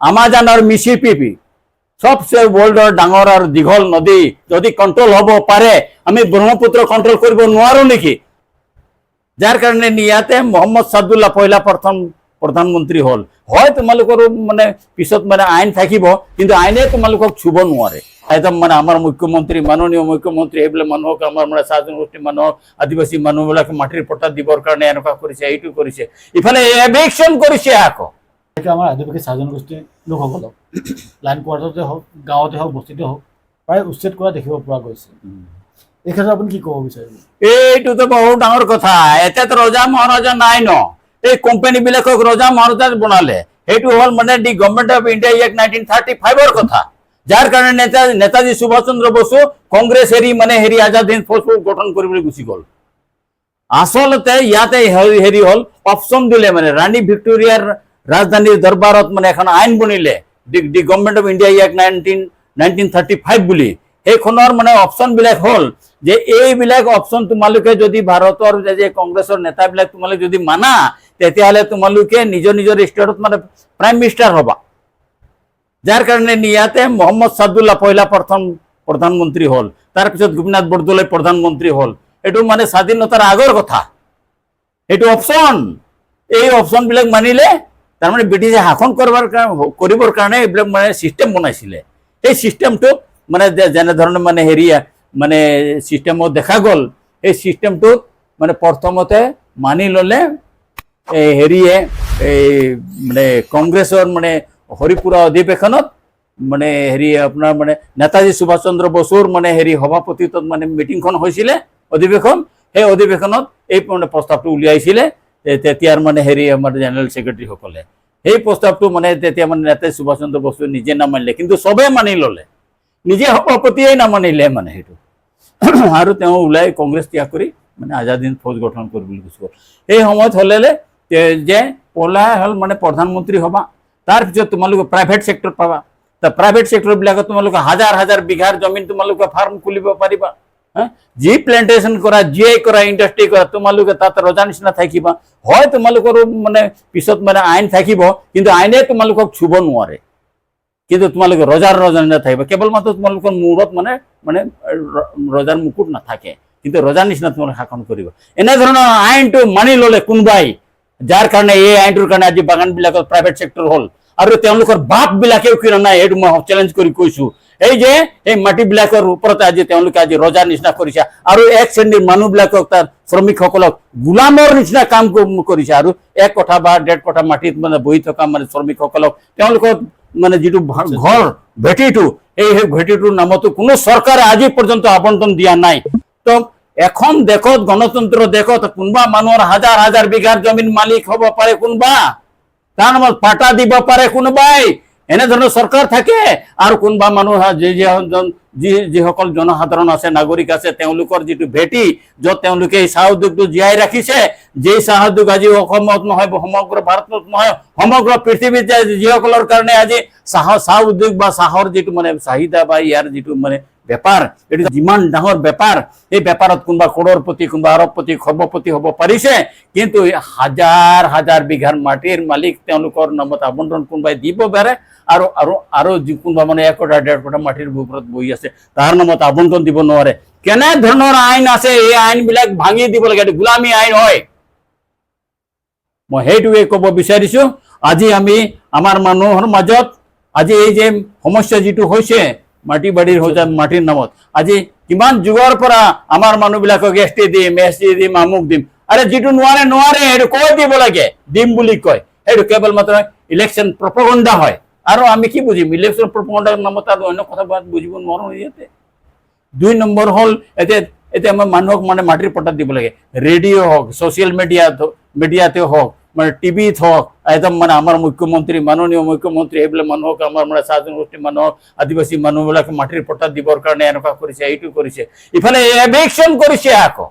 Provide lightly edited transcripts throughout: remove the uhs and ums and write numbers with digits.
Amazon R মিছিপিপি সবচেয়ে ওয়াৰ্ল্ডৰ ডাঙৰ আৰু দীঘল নদী যদি কন্ট্ৰোল হ'ব পাৰে আমি ব্ৰহ্মপুত্ৰ কন্ট্ৰোল কৰিব নোৱাৰো নেকি যাৰ কাৰণে ইয়াতে মোহাম্মদ সাদুল্লাহ পহিলা প্ৰথম প্ৰধানমন্ত্ৰী হল হয় তোমালোকৰ মানে পিছত মানে আইন থাকিব কিন্তু আইনে তোমালোকক ছুব নোৱাৰে একদম মানে আমাৰ মুখ্যমন্ত্ৰী মাননীয় মুখ্যমন্ত্ৰী এইবিলাক মানুহক আমাৰ মানে চাহ জনগোষ্ঠী মানুহ আদিবাসী মানুহবিলাকে মাটিৰ পট্টা দিবৰ কাৰণে এনেকুৱা কৰিছে এইটো কৰিছে ইফালে এভিকশ্যন কৰিছে আকৌ আমাৰ আদিবাসী চাহ জনগোষ্ঠীৰ লোকসকলক লাইন কোৱাৰ্টাৰতে হওক গাঁৱতে হওক বস্তিতে হওক প্ৰায় উচ্ছেদ কৰা দেখিব পোৱা গৈছে এই ক্ষেত্ৰত আপুনি কি ক'ব বিচাৰিব এইটোতো বহুত ডাঙৰ কথা এতিয়াতো ৰজা মহাৰজা নাই ন এই কোম্পানীবিলাকক ৰজা মহাৰজা বনালে সেইটো হ'ল মানে the Government of India Act 1935ৰ কথা যাৰ কাৰণে নেতাজী সুভাষ চন্দ্ৰ বসু কংগ্ৰেছ মানে আজাদ হিন্দ ফৌজ গঠন কৰিবলৈ গুচি গ'ল আচলতে ইয়াতে হেৰি হ'ল অপশ্যন দিলে মানে ৰাণী ভিক্টোৰিয়াৰ ৰাজধানীৰ দৰবাৰত মানে এখন আইন বনিলে the Government of India Act 1935 বুলি সেইখনৰ মানে অপশ্যনবিলাক হ'ল যে এইবিলাক অপশ্যন তোমালোকে যদি ভাৰতৰ যে কংগ্ৰেছৰ নেতাবিলাক তোমালোকে যদি মানা তেতিয়াহ'লে তোমালোকে নিজৰ নিজৰ ষ্টেটত মানে প্ৰাইম মিনিষ্টাৰ হ'বা যাৰ কাৰণে ইয়াতে মোহাম্মদ সাদুল্লাহ পহিলা প্ৰথম প্ৰধানমন্ত্ৰী হল তাৰপিছত গোপীনাথ বৰদলৈ প্ৰধানমন্ত্ৰী হল এইটো মানে স্বাধীনতাৰ আগৰ কথা এইটো অপশ্যন এই অপশ্যনবিলাক মানিলে তাৰমানে ব্ৰিটিছে শাসন কৰিবৰ কাৰণে এইবিলাক মানে চিষ্টেম বনাইছিলে এই চিষ্টেমটো মানে যেনে ধৰণে মানে মানে চিষ্টেমত দেখা গ'ল এই চিষ্টেমটোত মানে প্ৰথমতে মানি ল'লে এই মানে কংগ্ৰেছৰ মানে হৰিপুৰা অধিৱেশনত মানে আপোনাৰ মানে নেতাজী সুভাষ চন্দ্ৰ বসুৰ মানে সভাপতিত্বত মানে মিটিংখন হৈছিলে অধিৱেশন সেই অধিৱেশনত এই মানে প্ৰস্তাৱটো উলিয়াইছিলে তেতিয়াৰ মানে আমাৰ জেনেৰেল ছেক্ৰেটাৰীসকলে সেই প্ৰস্তাৱটো মানে তেতিয়া মানে নেতাজী সুভাষ চন্দ্ৰ বসুৱে নিজে নামানিলে কিন্তু চবে মানি ল'লে নিজে সভাপতিয়ে নামানিলে মানে সেইটো আৰু তেওঁ ওলাই কংগ্ৰেছ ত্যাগ কৰি মানে আজাদ হিন্দ ফৌজ গঠন কৰিবলৈ গুচি গ'ল এই সময়ত হ'লে যে পলা হ'ল মানে প্ৰধানমন্ত্ৰী হ'বা তাৰপিছত তোমালোকে প্ৰাইভেট ছেক্টৰ পাবা প্ৰাইভেট ছেক্টৰবিলাকত তোমালোকে হাজাৰ হাজাৰ বিঘাৰ জমিন তোমালোকে ফাৰ্ম খুলিব পাৰিবা যি প্লেণ্টেশ্যন কৰা যিয়ে কৰা ইণ্ডাষ্ট্ৰি কৰা তোমালোকে তাত ৰজা নিচিনা থাকিবা হয় তোমালোকৰ মানে পিছত মানে আইন থাকিব কিন্তু আইনে তোমালোকক ছুব নোৱাৰে কিন্তু তোমালোকে ৰজাৰ নিচিনা থাকিব কেৱল মাত্ৰ তোমালোকৰ মূৰত মানে মানে ৰজাৰ মুকুট নাথাকে কিন্তু ৰজাৰ নিচিনা তোমালোকে শাসন কৰিব এনেধৰণৰ আইনটো মানি ল'লে কোনোবাই যাৰ কাৰণে এই আইনটোৰ কাৰণে আজি বাগানবিলাকত প্ৰাইভেট ছেক্টৰ হ'ল আৰু তেওঁলোকৰ বাপবিলাকেও কিনা নাই এইটো মই চেলেঞ্জ কৰি কৈছো এই যে এই মাটিবিলাকৰ ওপৰতে আজি তেওঁলোকে আজি ৰজাৰ নিচিনা কৰিছে আৰু এক শ্ৰেণীৰ মানুহবিলাকক তাৰ শ্ৰমিকসকলক গোলামৰ নিচিনা কাম কৰিছে আৰু 1 কঠা বা 1.5 কঠা মাটিত মানে বহি থকা মানে শ্ৰমিকসকলক তেওঁলোকৰ মানে যিটো ঘৰ ভেটিটো এই ভেটিটোৰ নামতো কোনো চৰকাৰে আজি পৰ্যন্ত আবণ্টন দিয়া নাই তো এখন দেশত গণতন্ত্ৰ দেশত কোনোবা মানুহৰ হাজাৰ হাজাৰ বিঘাৰ জমিন মালিক হ'ব পাৰে কোনোবা তাৰ নামত পাটা দিব পাৰে কোনোবাই এনেধৰণৰ চৰকাৰ থাকে আৰু কোনোবা মানুহ যিসকল জনসাধাৰণ আছে নাগৰিক আছে তেওঁলোকৰ যিটো ভেটি য'ত তেওঁলোকে এই চাহ উদ্যোগটো জীয়াই ৰাখিছে যে চাহ উদ্যোগ আজি অসমত নহয় সমগ্ৰ ভাৰতত নহয় সমগ্ৰ পৃথিৱীত যিসকলৰ কাৰণে আজি চাহ উদ্যোগ বা চাহৰ যিটো মানে চাহিদা বা ইয়াৰ যিটো মানে বেপাৰ এইটো যিমান ডাঙৰ বেপাৰ এই বেপাৰত কোনোবা কৰোড়পতি কোনোবা আৰবপতি খৰ্বপতি হ'ব পাৰিছে কিন্তু হাজাৰ হাজাৰ বিঘাৰ মাটিৰ মালিক তেওঁলোকৰ নামত আবণ্টন কোনোবাই দিব পাৰে আৰু আৰু আৰু কোনোবা মানে 1 কঠা 1.5 কঠা মাটিৰ ওপৰত বহি আছে তাৰ নামত আবণ্টন দিব নোৱাৰে কেনে ধৰণৰ আইন আছে এই আইনবিলাক ভাঙি দিব লাগে এইটো গোলামী আইন হয় মই সেইটোৱে ক'ব বিচাৰিছো আজি আমি আমাৰ মানুহৰ মাজত আজি এই যে সমস্যা যিটো হৈছে মাটি বাড়িৰ হৈছে মাটিৰ নামত আজি কিমান যুগৰ পৰা আমাৰ মানুহবিলাকক এছটি দিম আমুক দিম আৰে যিটো নোৱাৰে সেইটো কৈ দিব লাগে দিম বুলি কয় সেইটো কেৱল মাত্ৰ ইলেকশ্যন প্ৰপগণ্ডা হয় আৰু আমি কি বুজিম ইলেকশ্যন প্ৰপগণ্ডাৰ নামত আৰু অন্য কথা বুজিব নোৱাৰো ইয়াতে 2 নম্বৰ হ'ল এতিয়া আমাৰ মানুহক মানে মাটিৰ পট্টা দিব লাগে ৰেডিঅ' হওক ছ'চিয়েল মিডিয়াতে হওক মানে টিভিত হওক একদম মানে আমাৰ মুখ্যমন্ত্ৰী মাননীয় মুখ্যমন্ত্ৰী এইবিলাক মানুহক আমাৰ মানে চাহ জনগোষ্ঠী মানুহক আদিবাসী মানুহবিলাকে মাটিৰ পট্টা দিবৰ কাৰণে এনেকুৱা কৰিছে এইটো কৰিছে ইফালে এভিকশ্যন কৰিছে আকৌ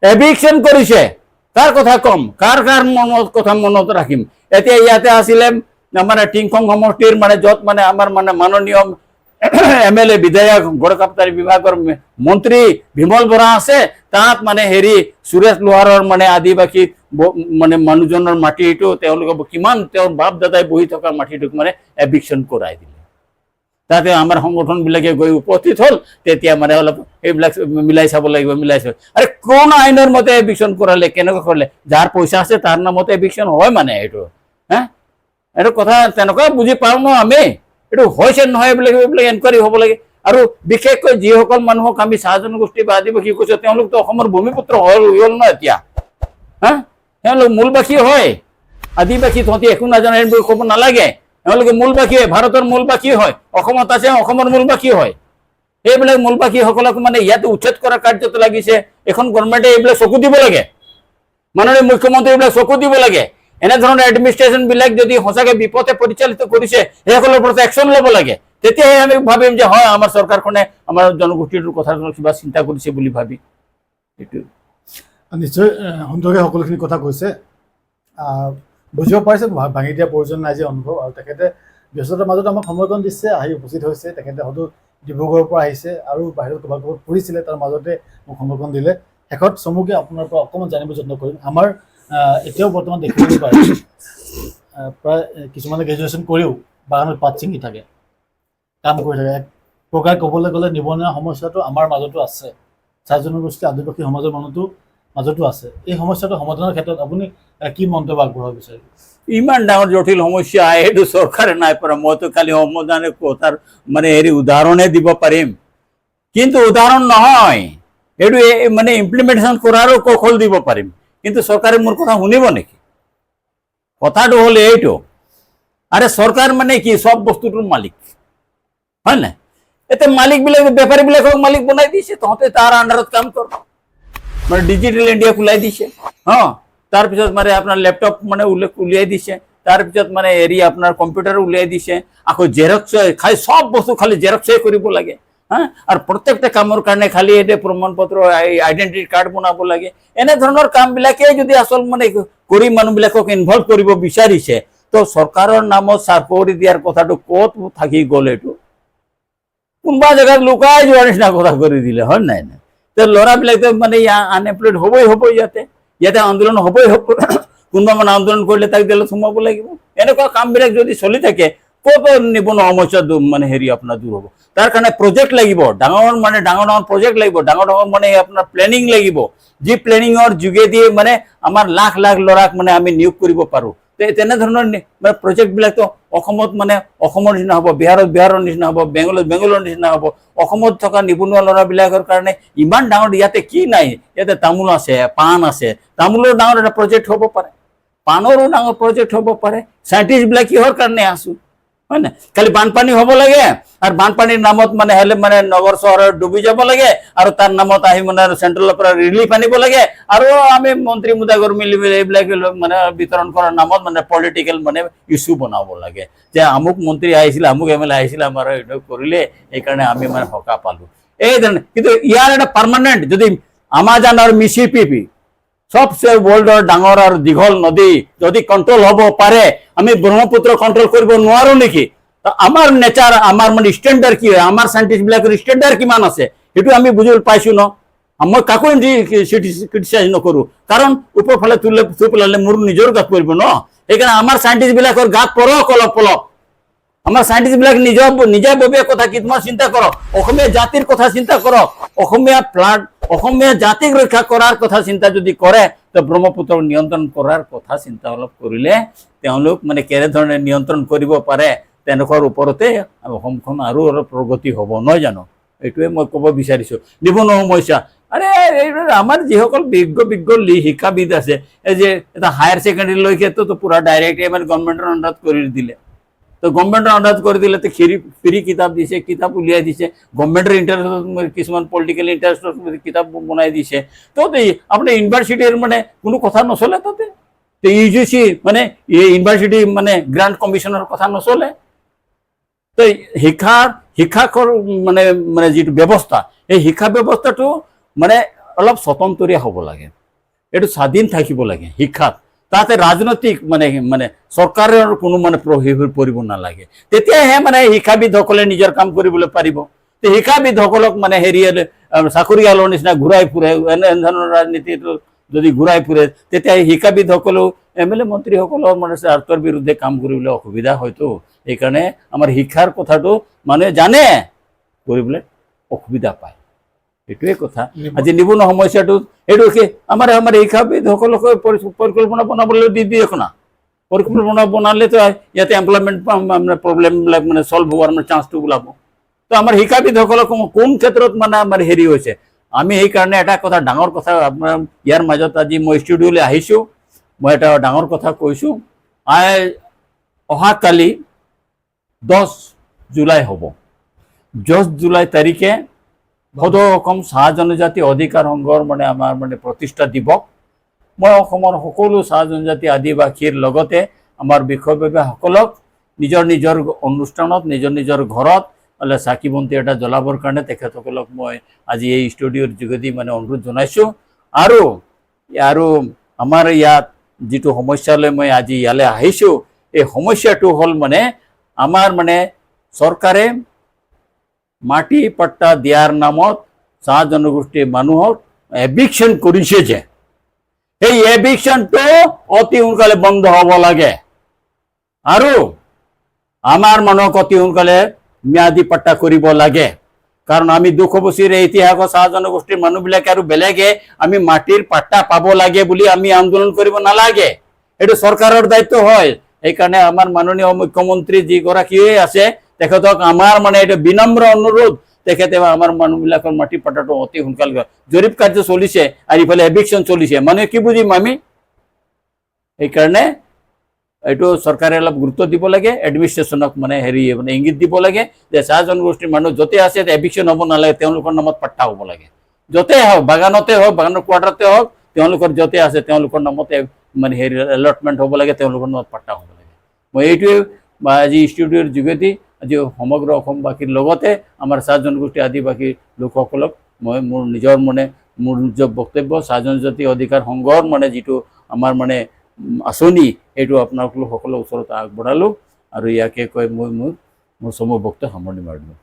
এভিকশ্যন কৰিছে কাৰ কথা কম কাৰ কথা মনত ৰাখিম এতিয়া ইয়াতে আছিলে মানে টিংখং সমষ্টিৰ মানে য'ত মানে আমাৰ মানে মাননীয় MLA বিধায়ক গড়কাপ্তানি বিভাগৰ মন্ত্ৰী বিমল বৰা আছে তাত মানে হেৰি সুৰেশ লোহাৰৰ মানে আদিবাসী মানে মানুহজনৰ মাটি এইটো তেওঁলোকে কিমান তেওঁৰ বাপ দাদাই বহি থকা মাটিটোক মানে এভিকশ্যন কৰাই দিলে। তাতে আমাৰ সংগঠনবিলাকে গৈ উপস্থিত হ'ল, তেতিয়া মানে অলপ এইবিলাক মিলাই চাব লাগিব, মিলাই চাব। আৰে কোন আইনৰ মতে এভিকশ্যন কৰালে, কেনেকৈ কৰিলে? যাৰ পইচা আছে তাৰ নামতে এভিকশ্যন হয় মানে এইটো, হা? এইটো কথা তেনেকুৱা বুজি পাওঁ ন আমি। এইটো হৈছে নহয় এইবিলাক এনকুৱাৰী হ'ব লাগে। আৰু বিশেষকৈ যিসকল মানুহক আমি চাহ জনগোষ্ঠী বা আদিবাসী কৈছোঁ, তেওঁলোকতো অসমৰ ভূমিপুত্ৰ হ'ল ন এতিয়া, হা? তেওঁলোক মূলবাসী হয়। আদিবাসী তহঁতি একো নাজানে এইবোৰ ক'ব নালাগে। তেওঁলোকে মূলবাসী হয়, ভাৰতৰ মূলবাসী হয়, অসমত আছে অসমৰ মূলবাসী হয়। এইবিলাক মূলবাসীসকলক মানে ইয়াতে উচ্ছেদ কৰা কাৰ্যত লাগিছে। এখন গভৰ্ণমেণ্টে এইবিলাক চকু দিব লাগে, মাননীয় মুখ্যমন্ত্ৰী এইবিলাক চকু দিব লাগে। এনেধৰণৰ এডমিনিষ্ট্ৰেশ্যনবিলাক যদি সঁচাকৈ বিপথে পৰিচালিত কৰিছে, সেইসকলৰ ওপৰত একশ্যন ল'ব লাগে। তেতিয়াহে আমি ভাবিম যে হয় আমাৰ চৰকাৰখনে আমাৰ জনগোষ্ঠীটোৰ কথা কিবা চিন্তা কৰিছে বুলি ভাবি। এইটো নিশ্চয় সুন্দৰকৈ সকলোখিনি কথা কৈছে। বুজিব পাৰিছে, ভাঙি দিয়া প্ৰয়োজন নাই যে অনুভৱ। আৰু তেখেতে ব্যস্ততাৰ মাজত আমাক সময়কণ দিছে, আহি উপস্থিত হৈছে। তেখেতে হয়তো ডিব্ৰুগড়ৰ পৰা আহিছে আৰু বাহিৰত ক'ৰবাত ফুৰিছিলে, তাৰ মাজতে মোক সময়কণ দিলে। শেষত চমুকৈ আপোনাৰ পৰা অকণমান জানিব যত্ন কৰিম। আমাৰ এতিয়াও বৰ্তমান দেখিবলৈ পায় প্ৰায় কিছুমানে গ্ৰেজুৱেশ্যন কৰিও বাগানত পাত ছিঙি থাকে, কাম কৰি থাকে। এক প্ৰকাৰে ক'বলৈ গ'লে নিবনুৱা সমস্যাটো আমাৰ মাজতো আছে, চাহ জনগোষ্ঠী আদিবাসী সমাজৰ মাজতো আছে। এই সমস্যাটো সমাধানৰ ক্ষেত্ৰত আপুনি কি মন্তব্য আগবঢ়াব বিচাৰিব? ইমান ডাঙৰ জটিল সমস্যা, এইটো চৰকাৰে নাই পৰা। মইতো খালি সমাধানে কথাৰ মানে হেৰি উদাহৰণে দিব পাৰিম, কিন্তু উদাহৰণ নহয়, এইটো মানে ইমপ্লিমেণ্টেশ্যন কৰাৰো কৌশল দিব পাৰিম। কিন্তু চৰকাৰে মোৰ কথা শুনিব নেকি? কথাটো হ'ল এইটো, আৰে চৰকাৰ মানে কি চব বস্তুটোৰ মালিক, হয় নাই? এতিয়া মালিকবিলাক বেপাৰীবিলাকক মালিক বনাই দিছে, তহঁতে তাৰ আণ্ডাৰত কাম কৰ। মানে ডিজিটেল ইণ্ডিয়া খোলাই দিছে, হা। তাৰপিছত মানে আপোনাৰ লেপটপ মানে উলিয়াই দিছে, তাৰপিছত মানে হেৰি আপোনাৰ কম্পিউটাৰ উলিয়াই দিছে, আকৌ জেৰক্স খালি চব বস্তু খালি জেৰক্সে কৰিব লাগে, হা। আৰু প্ৰত্যেকটা কামৰ কাৰণে খালি এতিয়া প্ৰমাণ পত্ৰ আইডেণ্টিটি কাৰ্ড বনাব লাগে। এনেধৰণৰ কামবিলাকে যদি আচল মানে কৰি মানুহবিলাকক ইনভলভ কৰিব বিচাৰিছে, তো চৰকাৰৰ নামত চাকৰি দিয়াৰ কথাটো ক'ত থাকি গ'ল? এইটো কোনোবা জেগাত লুকাই যোৱাৰ নিচিনা কথা কৰি দিলে, হয় নাই? তো ল'ৰাবিলাকে মানে আনএমপ্লয়ড হ'বই ইয়াতে আন্দোলন হ'বই হ'ব। কোনোবা মানে আন্দোলন কৰিলে তাক জেলত সোমাব লাগিব। এনেকুৱা কামবিলাক যদি চলি থাকে, ক'ত নিবনুৱা সমস্যা মানে হেৰি আপোনাৰ দূৰ হ'ব? তাৰ কাৰণে প্ৰজেক্ট লাগিব, ডাঙৰ প্ৰজেক্ট লাগিব, ডাঙৰ মানে আপোনাৰ প্লেনিং লাগিব, যি প্লেনিঙৰ যোগেদি মানে আমাৰ লাখ লাখ ল'ৰাক মানে আমি নিয়োগ কৰিব পাৰোঁ। তেনেধৰণৰ মানে প্ৰজেক্টবিলাকতো অসমত মানে অসমৰ নিচিনা হ'ব, বিহাৰৰ নিচিনা হ'ব, বেংগলৰ নিচিনা হ'ব। অসমত থকা নিবনুৱা ল'ৰাবিলাকৰ কাৰণে ইমান ডাঙৰ ইয়াতে কি নাই? ইয়াতে তামোল আছে, পাণ আছে, তামোলৰ ডাঙৰ এটা প্ৰজেক্ট হ'ব পাৰে, পাণৰো ডাঙৰ প্ৰজেক্ট হ'ব পাৰে। চাইণ্টিষ্টবিলাক কিহৰ কাৰণে আছোঁ, হয় নাই? খালি বানপানী হ'ব লাগে, আৰু বানপানীৰ নামত মানে হ'লে মানে নগৰ চহৰ ডুবি যাব লাগে, আৰু তাৰ নামত আহি মানে চেণ্ট্ৰেলৰ পৰা ৰিলিফ আনিব লাগে, আৰু আমি মন্ত্ৰী মুদাগৰ মিলি এইবিলাক মানে বিতৰণ কৰাৰ নামত মানে পলিটিকেল মানে ইছ্যু বনাব লাগে, যে আমুক মন্ত্ৰী আহিছিলে, আমুক MLA আহিছিলে, আমাৰ এইটো কৰিলে, সেইকাৰণে আমি মানে সকাহ পালোঁ, এই ধৰণে। কিন্তু ইয়াৰ এটা পাৰ্মানেণ্ট যদি আমাজন আৰু মিছিছিপি সবচে ৱৰ্ল্ডৰ ডাঙৰ আৰু দীঘল নদী যদি কণ্ট্ৰল হ'ব পাৰে, আমি ব্ৰহ্মপুত্ৰ কণ্ট্ৰল কৰিব নোৱাৰোঁ নেকি? আমাৰ নেচাৰ, আমাৰ মানে ষ্টেণ্ডাৰ্ড কি হয়, আমাৰ চাইণ্টিষ্টবিলাকৰ ষ্টেণ্ডাৰ্ড কিমান আছে, সেইটো আমি বুজি পাইছোঁ ন। মই কাকো ক্ৰিটিচাইজ নকৰোঁ, কাৰণ ওপৰফালে থৈ পেলালে মোৰ নিজৰ গাত পৰিব ন। সেইকাৰণে আমাৰ চাইণ্টিষ্টবিলাকৰ গাত পৰক অলপ। আমাৰ চাইণ্টিষ্টবিলাক নিজাববীয়া কথা কিছুমান চিন্তা কৰক, অসমীয়া জাতিৰ কথা চিন্তা কৰক, অসমীয়া জাতিক ৰক্ষা কৰাৰ কথা চিন্তা যদি কৰে, তো ব্ৰহ্মপুত্ৰক নিয়ন্ত্ৰণ কৰাৰ কথা চিন্তা অলপ কৰিলে তেওঁলোক মানে কেনেধৰণে নিয়ন্ত্ৰণ কৰিব পাৰে, তেনেকুৱাৰ ওপৰতে অসমখন আৰু অলপ প্ৰগতি হ'ব, নহয় জানো? এইটোৱে মই ক'ব বিচাৰিছোঁ। নিবনুৱা সমস্যা, আৰে আমাৰ যিসকল বিজ্ঞ শিক্ষাবিদ আছে, এই যে এটা হায়াৰ ছেকেণ্ডেৰীলৈকেতো পুৰা ডাইৰেক্ট মানে গভৰ্ণমেণ্টৰ আণ্ডাৰত কৰি দিলে। তো গভৰ্ণমেণ্টৰ আণ্ডাৰত কৰি দিলে, তো ফ্ৰী কিতাপ দিছে, কিতাপ উলিয়াই দিছে, গভৰ্ণমেণ্টৰ ইণ্টাৰেষ্টত কিছুমান পলিটিকেল ইণ্টাৰেষ্টত কিতাপ বনাই দিছে। তো আপোনাৰ ইউনিভাৰ্চিটিৰ মানে কোনো কথা নচলে তাতে। তো UGC মানে ইউনিভাৰ্চিটি মানে গ্ৰাণ্ট কমিশ্যনৰ কথা নচলে। তো শিক্ষাৰ মানে যিটো ব্যৱস্থা, এই শিক্ষা ব্যৱস্থাটো মানে অলপ স্বতন্ত্ৰীয় হ'ব লাগে, এইটো স্বাধীন থাকিব লাগে শিক্ষাত। তাতে ৰাজনৈতিক মানে চৰকাৰৰ কোনো মানে প্ৰভাৱ পৰিব নালাগে, তেতিয়াহে মানে শিক্ষাবিদসকলে নিজৰ কাম কৰিবলৈ পাৰিব। শিক্ষাবিদসকলক মানে হেৰি চাকৰিয়ালৰ নিচিনা ঘূৰাই ফুৰে এনে ধৰণৰ ৰাজনীতিটো যদি ঘূৰাই ফুৰে তেতিয়া শিক্ষাবিদসকলেও MLA মন্ত্ৰীসকলৰ মানে স্বাৰ্থৰ বিৰুদ্ধে কাম কৰিবলৈ অসুবিধা হয়তো সেইকাৰণে আমাৰ শিক্ষাৰ কথাটো মানুহে জানে কৰিবলৈ অসুবিধা পায় এইটোৱে কথা আজি নিবনুৱা সমস্যাটো এইটো কি আমাৰ শিক্ষাবিদসকলক পৰিকল্পনা বনাবলৈ দি দিয়ে না পৰিকল্পনা বনালেতো ইয়াতে এমপ্লয়মেণ্ট প্ৰব্লেমবিলাক মানে চল্ভ হোৱাৰ মানে চান্সটো ওলাব তো আমাৰ শিক্ষাবিদসকলক কোন ক্ষেত্ৰত মানে আমাৰ হেৰি হৈছে আমি সেইকাৰণে এটা কথা ডাঙৰ কথা আপোনাৰ ইয়াৰ মাজত আজি মই ষ্টুডিঅ'লৈ আহিছোঁ মই এটা ডাঙৰ কথা কৈছোঁ অহাকালি 10 জুলাই হ'ব 10 জুলাই তাৰিখে সদৌ অসম চাহ জনজাতি অধিকাৰ সংঘৰ মানে আমাৰ মানে প্ৰতিষ্ঠা দিৱস মই অসমৰ সকলো চাহ জনজাতি আদিবাসীৰ লগতে আমাৰ বিষয়ববীয়াসকলক নিজৰ নিজৰ অনুষ্ঠানত নিজৰ নিজৰ ঘৰত চাকি বন্তি এটা জ্বলাবৰ কাৰণে তেখেতসকলক মই আজি এই ষ্টুডিঅ'ৰ যোগেদি মানে অনুৰোধ জনাইছোঁ আৰু আমাৰ ইয়াত যিটো সমস্যালৈ মই আজি ইয়ালৈ আহিছোঁ এই সমস্যাটো হ'ল মানে আমাৰ মানে চৰকাৰে মাটি পট্টা দিয়াৰ নামত চাহ জনগোষ্ঠীৰ মানুহক এভিকশ্যন কৰিছে যে এই এভিকশ্যনটো অতি সোনকালে বন্ধ হ'ব লাগে আৰু আমাৰ মানুহক অতি সোনকালে ম্যাদী পট্টা কৰিব লাগে কাৰণ আমি 200 বছৰীয়া ইতিহাসৰ চাহ জনগোষ্ঠীৰ মানুহবিলাকে আৰু বেলেগে আমি মাটিৰ পাট্টা পাব লাগে বুলি আমি আন্দোলন কৰিব নালাগে এইটো চৰকাৰৰ দায়িত্ব হয় সেইকাৰণে আমাৰ মাননীয় মুখ্যমন্ত্ৰী যিগৰাকীয়ে আছে তেখেতক আমাৰ মানে এইটো বিনম্ৰ অনুৰোধ তেখেতে আমাৰ মানুহবিলাকৰ মাটি পাট্টাটো অতি সোনকালে জৰীপ কাৰ্য চলিছে আৰু ইফালে এভিকশ্যন চলিছে মানুহে কি বুজিম আমি সেইকাৰণে এইটো চৰকাৰে অলপ গুৰুত্ব দিব লাগে এডমিনিষ্ট্ৰেশ্যনক মানে হেৰি মানে ইংগিত দিব লাগে যে চাহ জনগোষ্ঠীৰ মানুহ য'তে আছে এভিকশ্যন হ'ব নালাগে তেওঁলোকৰ নামত পাট্টা হ'ব লাগে য'তে হওক বাগানতে হওক বাগানৰ কোৱাৰ্টাৰতে হওক তেওঁলোকৰ য'তে আছে তেওঁলোকৰ নামতে মানে হেৰি এলটমেণ্ট হ'ব লাগে তেওঁলোকৰ নামত পাট্টা হ'ব লাগে মই এইটোৱে আজি ষ্টুডিঅ'ৰ যোগেদি আজি সমগ্ৰ অসমবাসীৰ লগতে আমাৰ চাহ জনগোষ্ঠী আদিবাসী লোকসকলক মই মোৰ নিজৰ বক্তব্য চাহ জনজাতি অধিকাৰ সংঘৰ মানে যিটো আমাৰ মানে আঁচনি এইটো আপোনালোক সকলৰ ওচৰত আগবঢ়ালোঁ আৰু ইয়াকে কৈ মই মোৰ চমু বক্তব্য সামৰণি মাৰিলোঁ